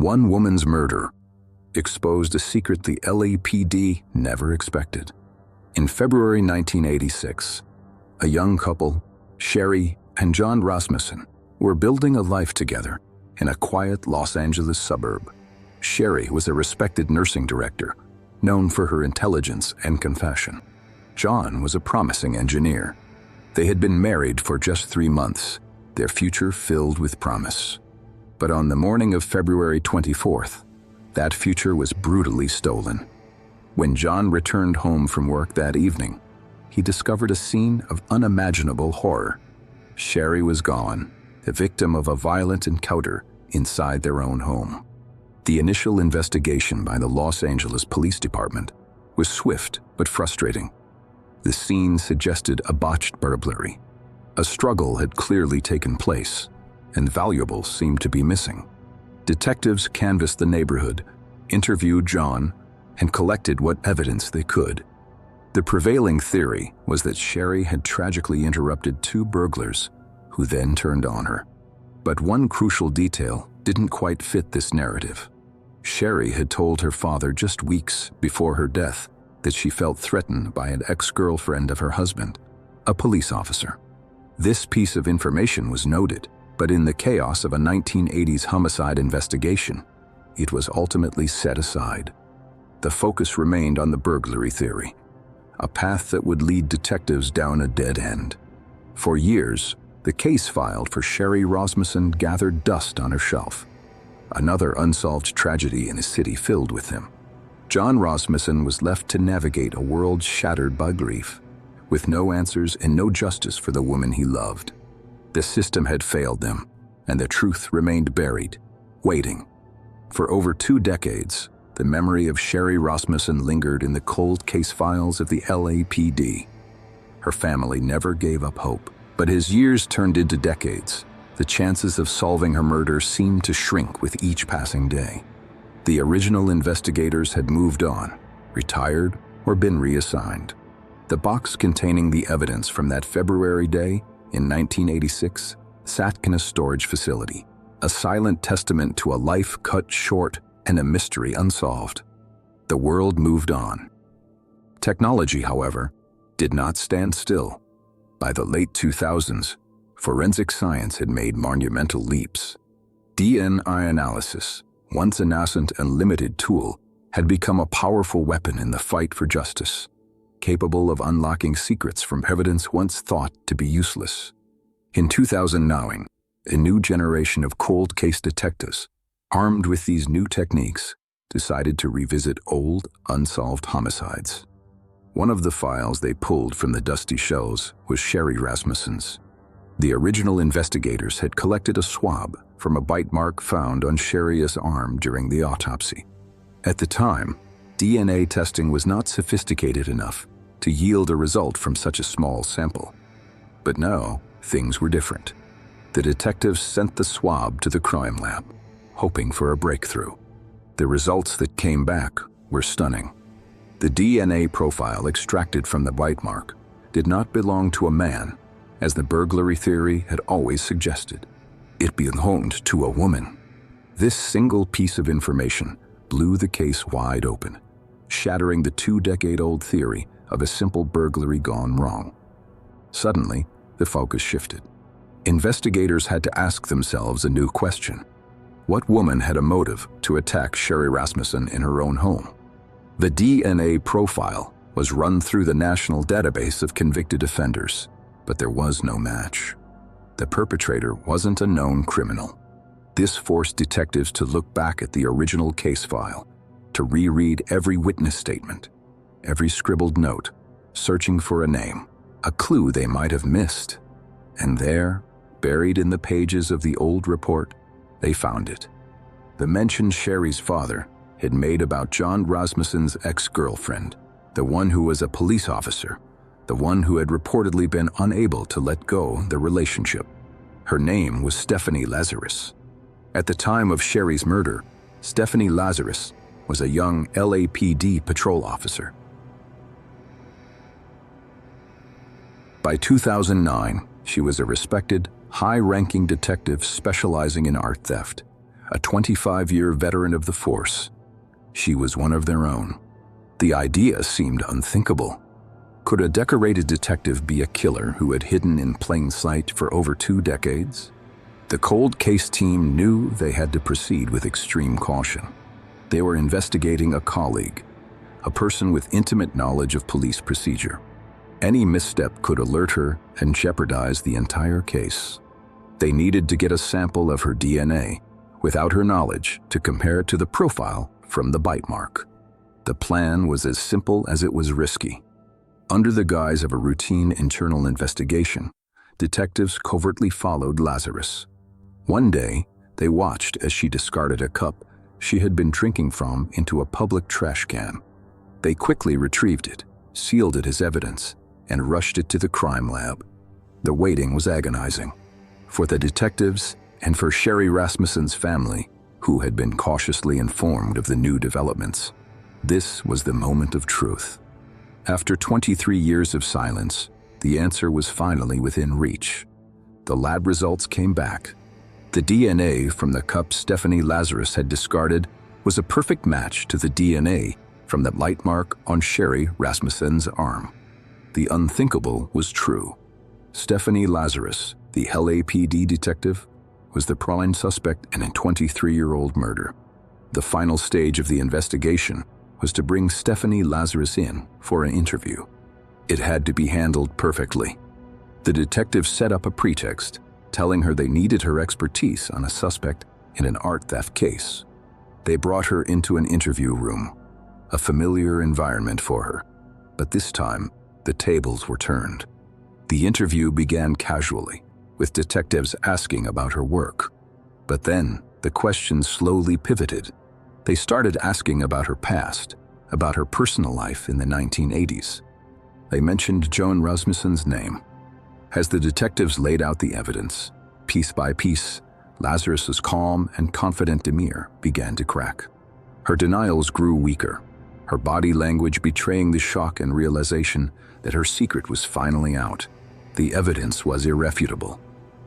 One woman's murder exposed a secret the LAPD never expected. In February 1986, a young couple, Sherri and John Rasmussen, were building a life together in a quiet Los Angeles suburb. Sherri was a respected nursing director, known for her intelligence and compassion. John was a promising engineer. They had been married for just 3 months, their future filled with promise. But on the morning of February 24th, that future was brutally stolen. When John returned home from work that evening, he discovered a scene of unimaginable horror. Sherri was gone, the victim of a violent encounter inside their own home. The initial investigation by the Los Angeles Police Department was swift but frustrating. The scene suggested a botched burglary. A struggle had clearly taken place, and valuables seemed to be missing. Detectives canvassed the neighborhood, interviewed John, and collected what evidence they could. The prevailing theory was that Sherri had tragically interrupted 2 burglars, who then turned on her. But one crucial detail didn't quite fit this narrative. Sherri had told her father just weeks before her death that she felt threatened by an ex-girlfriend of her husband, a police officer. This piece of information was noted, but in the chaos of a 1980s homicide investigation, it was ultimately set aside. The focus remained on the burglary theory, a path that would lead detectives down a dead end. For years, the case filed for Sherri Rasmussen gathered dust on her shelf, another unsolved tragedy in a city filled with him. John Rasmussen was left to navigate a world shattered by grief, with no answers and no justice for the woman he loved. The system had failed them, and the truth remained buried, waiting. For over 2 decades, the memory of Sherri Rasmussen lingered in the cold case files of the LAPD. Her family never gave up hope, but as years turned into decades, the chances of solving her murder seemed to shrink with each passing day. The original investigators had moved on, retired, or been reassigned. The box containing the evidence from that February day in 1986 sat in a storage facility, a silent testament to a life cut short and a mystery unsolved. The world moved on. Technology, however, did not stand still. By the late 2000s, forensic science had made monumental leaps. DNA analysis, once a nascent and limited tool, had become a powerful weapon in the fight for justice, capable of unlocking secrets from evidence once thought to be useless. In 2009, a new generation of cold case detectives, armed with these new techniques, decided to revisit old, unsolved homicides. One of the files they pulled from the dusty shelves was Sherri Rasmussen's. The original investigators had collected a swab from a bite mark found on Sherri's arm during the autopsy. At the time, DNA testing was not sophisticated enough to yield a result from such a small sample. But now, things were different. The detectives sent the swab to the crime lab, hoping for a breakthrough. The results that came back were stunning. The DNA profile extracted from the bite mark did not belong to a man, as the burglary theory had always suggested. It belonged to a woman. This single piece of information blew the case wide open, shattering the 2-decade-old theory of a simple burglary gone wrong. Suddenly, the focus shifted. Investigators had to ask themselves a new question. What woman had a motive to attack Sherri Rasmussen in her own home? The DNA profile was run through the national database of convicted offenders, but there was no match. The perpetrator wasn't a known criminal. This forced detectives to look back at the original case file, to reread every witness statement, every scribbled note, searching for a name, a clue they might have missed. And there, buried in the pages of the old report, they found it. The mention Sherri's father had made about John Rasmussen's ex-girlfriend, the one who was a police officer, the one who had reportedly been unable to let go the relationship. Her name was Stephanie Lazarus. At the time of Sherri's murder, Stephanie Lazarus was a young LAPD patrol officer. By 2009, she was a respected, high-ranking detective specializing in art theft, a 25-year veteran of the force. She was one of their own. The idea seemed unthinkable. Could a decorated detective be a killer who had hidden in plain sight for over 2 decades? The cold case team knew they had to proceed with extreme caution. They were investigating a colleague, a person with intimate knowledge of police procedure. Any misstep could alert her and jeopardize the entire case. They needed to get a sample of her DNA, without her knowledge, to compare it to the profile from the bite mark. The plan was as simple as it was risky. Under the guise of a routine internal investigation, detectives covertly followed Lazarus. One day, they watched as she discarded a cup she had been drinking from into a public trash can. They quickly retrieved it, sealed it as evidence, and rushed it to the crime lab. The waiting was agonizing. For the detectives and for Sherri Rasmussen's family, who had been cautiously informed of the new developments. This was the moment of truth. After 23 years of silence, the answer was finally within reach. The lab results came back. The DNA from the cup Stephanie Lazarus had discarded was a perfect match to the DNA from the bite mark on Sherri Rasmussen's arm. The unthinkable was true. Stephanie Lazarus, the LAPD detective, was the prime suspect in a 23-year-old murder. The final stage of the investigation was to bring Stephanie Lazarus in for an interview. It had to be handled perfectly. The detectives set up a pretext, telling her they needed her expertise on a suspect in an art theft case. They brought her into an interview room, a familiar environment for her. But this time, the tables were turned. The interview began casually, with detectives asking about her work. But then, the questions slowly pivoted. They started asking about her past, about her personal life in the 1980s. They mentioned Joan Rasmussen's name. As the detectives laid out the evidence, piece by piece, Lazarus's calm and confident demeanor began to crack. Her denials grew weaker, her body language betraying the shock and realization that her secret was finally out. The evidence was irrefutable.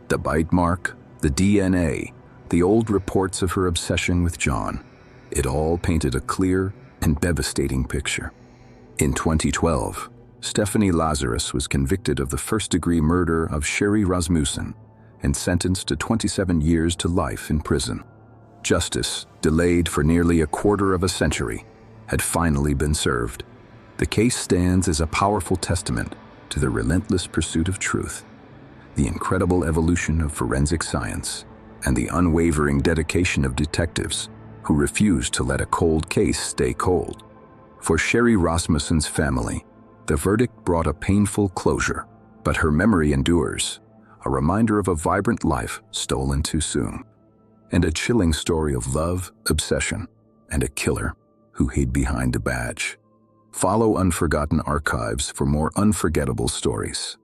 The bite mark, the DNA, the old reports of her obsession with John. It all painted a clear and devastating picture. In 2012, Stephanie Lazarus was convicted of the first-degree murder of Sherri Rasmussen and sentenced to 27 years to life in prison. Justice, delayed for nearly a quarter of a century, had finally been served. The case stands as a powerful testament to the relentless pursuit of truth, the incredible evolution of forensic science, and the unwavering dedication of detectives who refused to let a cold case stay cold. For Sherri Rasmussen's family, the verdict brought a painful closure, but her memory endures, a reminder of a vibrant life stolen too soon, and a chilling story of love, obsession, and a killer who hid behind a badge. Follow Unforgotten Archives for more unforgettable stories.